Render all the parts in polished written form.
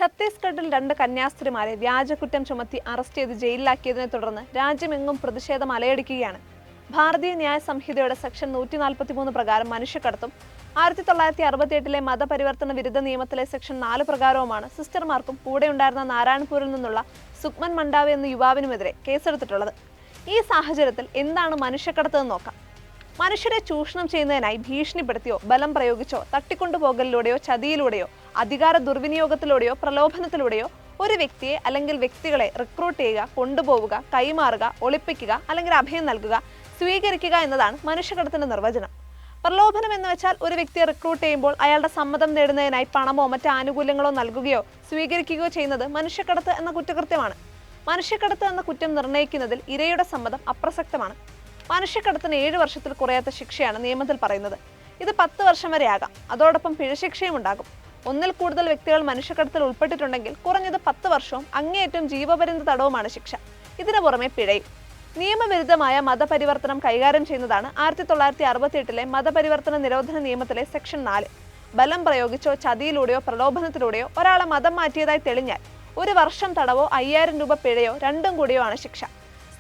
ഛത്തീസ്ഗഡിൽ 2 കന്യാസ്ത്രീമാരെ വ്യാജക്കുറ്റം ചുമത്തി അറസ്റ്റ് ചെയ്ത് ജയിലിലാക്കിയതിനെ തുടർന്ന് രാജ്യമെങ്ങും പ്രതിഷേധം അലയടിക്കുകയാണ്. ഭാരതീയ ന്യായ സംഹിതയുടെ സെക്ഷൻ 143 പ്രകാരം മനുഷ്യക്കടത്തും 1968 മതപരിവർത്തന വിരുദ്ധ നിയമത്തിലെ സെക്ഷൻ 4 പ്രകാരവുമാണ് സിസ്റ്റർമാർക്കും കൂടെയുണ്ടായിരുന്ന നാരായൺപൂരിൽ നിന്നുള്ള സുക്മൻ മണ്ടാവി എന്ന യുവാവിനുമെതിരെ കേസെടുത്തിട്ടുള്ളത്. ഈ സാഹചര്യത്തിൽ എന്താണ് മനുഷ്യക്കടത്ത് എന്ന് നോക്കാം. മനുഷ്യരെ ചൂഷണം ചെയ്യുന്നതിനായി ഭീഷണിപ്പെടുത്തിയോ ബലം പ്രയോഗിച്ചോ തട്ടിക്കൊണ്ടുപോകലിലൂടെയോ ചതിയിലൂടെയോ അധികാര ദുർവിനിയോഗത്തിലൂടെയോ പ്രലോഭനത്തിലൂടെയോ ഒരു വ്യക്തിയെ അല്ലെങ്കിൽ വ്യക്തികളെ റിക്രൂട്ട് ചെയ്യുക, കൊണ്ടുപോവുക, കൈമാറുക, ഒളിപ്പിക്കുക അല്ലെങ്കിൽ അഭയം നൽകുക, സ്വീകരിക്കുക എന്നതാണ് മനുഷ്യക്കടത്തിന്റെ നിർവചനം. പ്രലോഭനം എന്ന് വെച്ചാൽ ഒരു വ്യക്തിയെ റിക്രൂട്ട് ചെയ്യുമ്പോൾ അയാളുടെ സമ്മതം നേടുന്നതിനായി പണമോ മറ്റ് ആനുകൂല്യങ്ങളോ നൽകുകയോ സ്വീകരിക്കുകയോ ചെയ്യുന്നത് മനുഷ്യക്കടത്ത് എന്ന കുറ്റകൃത്യമാണ്. മനുഷ്യക്കടത്ത് എന്ന കുറ്റം നിർണ്ണയിക്കുന്നതിൽ ഇരയുടെ സമ്മതം അപ്രസക്തമാണ്. മനുഷ്യക്കടത്തിന് 7 വർഷത്തിൽ കുറയാത്ത ശിക്ഷയാണ് നിയമത്തിൽ പറയുന്നത്. ഇത് 10 വർഷം വരെ ആകാം. അതോടൊപ്പം പിഴശിക്ഷയും ഉണ്ടാകും. ഒന്നിൽ കൂടുതൽ വ്യക്തികൾ മനുഷ്യക്കടത്തിൽ ഉൾപ്പെട്ടിട്ടുണ്ടെങ്കിൽ കുറഞ്ഞത് 10 വർഷവും അങ്ങേയറ്റം ജീവപര്യന്ത തടവുമാണ് ശിക്ഷ. ഇതിനു പുറമെ പിഴയും. നിയമവിരുദ്ധമായ മതപരിവർത്തനം കൈകാര്യം ചെയ്യുന്നതാണ് 1968 മതപരിവർത്തന നിരോധന നിയമത്തിലെ സെക്ഷൻ 4. ബലം പ്രയോഗിച്ചോ ചതിയിലൂടെയോ പ്രലോഭനത്തിലൂടെയോ ഒരാളെ മതം മാറ്റിയതായി തെളിഞ്ഞാൽ 1 വർഷം തടവോ 5000 രൂപ പിഴയോ രണ്ടും കൂടിയോ ആണ് ശിക്ഷ.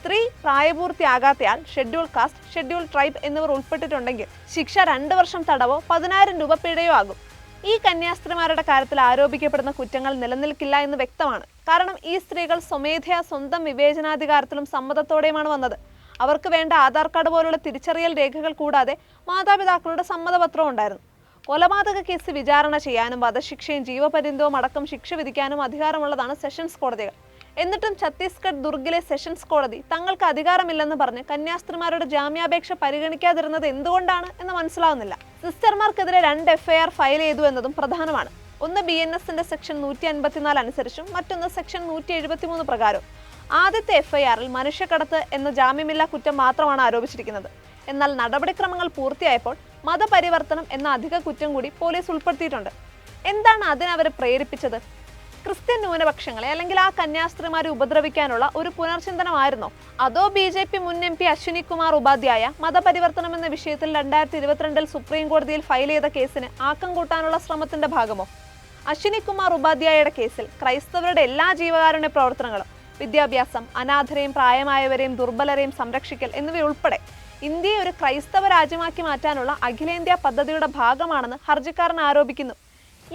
സ്ത്രീ, പ്രായപൂർത്തിയാകാത്തയാൾ, ഷെഡ്യൂൾ കാസ്റ്റ്, ഷെഡ്യൂൾ ട്രൈബ് എന്നിവർ ഉൾപ്പെട്ടിട്ടുണ്ടെങ്കിൽ ശിക്ഷ 2 വർഷം തടവോ 10000 രൂപ പിഴയോ ആകും. ഈ കന്യാസ്ത്രീമാരുടെ കാര്യത്തിൽ ആരോപിക്കപ്പെടുന്ന കുറ്റങ്ങൾ നിലനിൽക്കില്ല എന്ന് വ്യക്തമാണ്. കാരണം ഈ സ്ത്രീകൾ സ്വമേധയാ സ്വന്തം വിവേചനാധികാരത്തിലും സമ്മതത്തോടെയുമാണ് വന്നത്. അവർക്ക് വേണ്ട ആധാർ കാർഡ് പോലുള്ള തിരിച്ചറിയൽ രേഖകൾ കൂടാതെ മാതാപിതാക്കളുടെ സമ്മതപത്രവും ഉണ്ടായിരുന്നു. കൊലപാതക കേസ് വിചാരണ ചെയ്യാനും വധശിക്ഷയും ജീവപര്യന്തവും അടക്കം ശിക്ഷ വിധിക്കാനും അധികാരമുള്ളതാണ് സെഷൻസ് കോടതികൾ. എന്നിട്ടും ഛത്തീസ്ഗഡ് ദുർഗിലെ സെഷൻസ് കോടതി തങ്ങൾക്ക് അധികാരമില്ലെന്ന് പറഞ്ഞ് കന്യാസ്ത്രീമാരുടെ ജാമ്യാപേക്ഷ പരിഗണിക്കാതിരുന്നത് എന്തുകൊണ്ടാണ് എന്ന് മനസ്സിലാവുന്നില്ല. സിസ്റ്റർമാർക്കെതിരെ 2 FIR ഫയൽ ചെയ്തു എന്നതും പ്രധാനമാണ്. ഒന്ന് BNSന്റെ സെക്ഷൻ 154 അനുസരിച്ചും മറ്റൊന്ന് സെക്ഷൻ 173 പ്രകാരവും. ആദ്യത്തെ FIRൽ മനുഷ്യക്കടത്ത് എന്ന ജാമ്യമില്ലാ കുറ്റം മാത്രമാണ് ആരോപിച്ചിരിക്കുന്നത്. എന്നാൽ നടപടിക്രമങ്ങൾ പൂർത്തിയായപ്പോൾ മതപരിവർത്തനം എന്ന അധിക കുറ്റം കൂടി പോലീസ് ഉൾപ്പെടുത്തിയിട്ടുണ്ട്. എന്താണ് അതിനവരെ പ്രേരിപ്പിച്ചത്? ക്രിസ്ത്യൻ ന്യൂനപക്ഷങ്ങളെ അല്ലെങ്കിൽ ആ കന്യാസ്ത്രീമാരെ ഉപദ്രവിക്കാനുള്ള ഒരു പുനർചിന്തനമായിരുന്നോ? അതോ BJP മുൻ MP അശ്വിനി കുമാർ ഉപാധ്യായ മതപരിവർത്തനം എന്ന വിഷയത്തിൽ 2022 സുപ്രീം കോടതിയിൽ ഫയൽ ചെയ്ത കേസിന് ആക്കം കൂട്ടാനുള്ള ശ്രമത്തിന്റെ ഭാഗമോ? അശ്വിനി കുമാർ ഉപാധ്യായയുടെ കേസിൽ ക്രൈസ്തവരുടെ എല്ലാ ജീവകാരുണ്യ പ്രവർത്തനങ്ങളും, വിദ്യാഭ്യാസം, അനാഥരെയും പ്രായമായവരെയും ദുർബലരെയും സംരക്ഷിക്കൽ എന്നിവയുൾപ്പെടെ ഇന്ത്യയെ ഒരു ക്രൈസ്തവ രാജ്യമാക്കി മാറ്റാനുള്ള അഖിലേന്ത്യാ പദ്ധതിയുടെ ഭാഗമാണെന്ന് ഹർജിക്കാരൻ ആരോപിക്കുന്നു.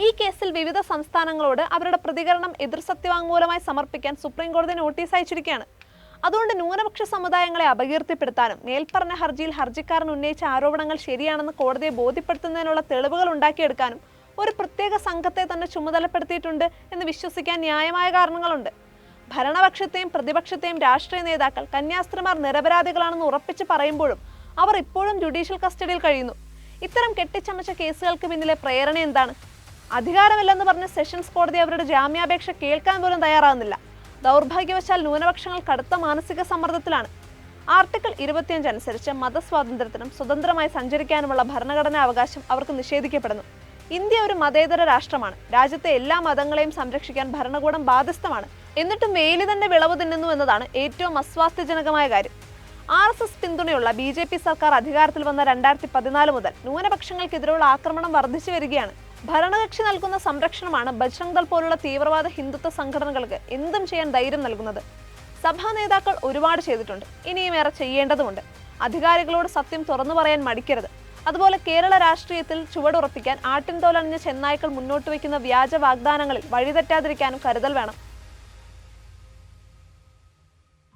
ഈ കേസിൽ വിവിധ സംസ്ഥാനങ്ങളോട് അവരുടെ പ്രതികരണം എതിർ സത്യവാങ്മൂലമായി സമർപ്പിക്കാൻ സുപ്രീം കോടതി നോട്ടീസ് അയച്ചിരിക്കുകയാണ്. അതുകൊണ്ട് ന്യൂനപക്ഷ സമുദായങ്ങളെ അപകീർത്തിപ്പെടുത്താനും മേൽപ്പറഞ്ഞ ഹർജിയിൽ ഹർജിക്കാരൻ ഉന്നയിച്ച ആരോപണങ്ങൾ ശരിയാണെന്ന് കോടതിയെ ബോധ്യപ്പെടുത്തുന്നതിനുള്ള തെളിവുകൾ ഉണ്ടാക്കിയെടുക്കാനും ഒരു പ്രത്യേക സംഘത്തെ തന്നെ ചുമതലപ്പെടുത്തിയിട്ടുണ്ട് എന്ന് വിശ്വസിക്കാൻ ന്യായമായ കാരണങ്ങളുണ്ട്. ഭരണപക്ഷത്തെയും പ്രതിപക്ഷത്തെയും രാഷ്ട്രീയ നേതാക്കൾ കന്യാസ്ത്രീമാർ നിരപരാധികളാണെന്ന് ഉറപ്പിച്ച് പറയുമ്പോഴും അവർ ഇപ്പോഴും ജുഡീഷ്യൽ കസ്റ്റഡിയിൽ കഴിയുന്നു. ഇത്തരം കെട്ടിച്ചമച്ച കേസുകൾക്ക് പിന്നിലെ പ്രേരണ എന്താണ്? അധികാരമില്ലെന്ന് പറഞ്ഞ സെഷൻസ് കോടതി അവരുടെ ജാമ്യാപേക്ഷ കേൾക്കാൻ പോലും തയ്യാറാകുന്നില്ല. ദൗർഭാഗ്യവശാൽ ന്യൂനപക്ഷങ്ങൾ കടുത്ത മാനസിക സമ്മർദ്ദത്തിലാണ്. ആർട്ടിക്കിൾ 25 അനുസരിച്ച് മതസ്വാതന്ത്ര്യത്തിനും സ്വതന്ത്രമായി സഞ്ചരിക്കാനുമുള്ള ഭരണഘടനാ അവകാശം അവർക്ക് നിഷേധിക്കപ്പെടുന്നു. ഇന്ത്യ ഒരു മതേതര രാഷ്ട്രമാണ്. രാജ്യത്തെ എല്ലാ മതങ്ങളെയും സംരക്ഷിക്കാൻ ഭരണകൂടം ബാധ്യസ്ഥമാണ്. എന്നിട്ടും വേലി തന്നെ വിളവ് തിന്നുന്നു എന്നതാണ് ഏറ്റവും അസ്വാസ്ഥ്യജനകമായ കാര്യം. RSS പിന്തുണയുള്ള BJP സർക്കാർ അധികാരത്തിൽ വന്ന 2014 മുതൽ ന്യൂനപക്ഷങ്ങൾക്കെതിരെയുള്ള ആക്രമണം വർദ്ധിച്ചു വരികയാണ്. ഭരണകക്ഷി നൽകുന്ന സംരക്ഷണമാണ് ബജ്റംഗ് ദൾ പോലുള്ള തീവ്രവാദ ഹിന്ദുത്വ സംഘടനകൾക്ക് എന്തും ചെയ്യാൻ ധൈര്യം നൽകുന്നത്. സഭാ നേതാക്കൾ ഒരുപാട് ചെയ്തിട്ടുണ്ട്. ഇനിയും ഏറെ ചെയ്യേണ്ടതുണ്ട്. അധികാരികളോട് സത്യം തുറന്നു പറയാൻ മടിക്കരുത്. അതുപോലെ കേരള രാഷ്ട്രീയത്തിൽ ചുവടുറപ്പിക്കാൻ ആട്ടിൻതോലണിഞ്ഞ ചെന്നായ്ക്കൾ മുന്നോട്ട് വയ്ക്കുന്ന വ്യാജ വാഗ്ദാനങ്ങളിൽ വഴിതെറ്റാതിരിക്കാനും കരുതൽ വേണം.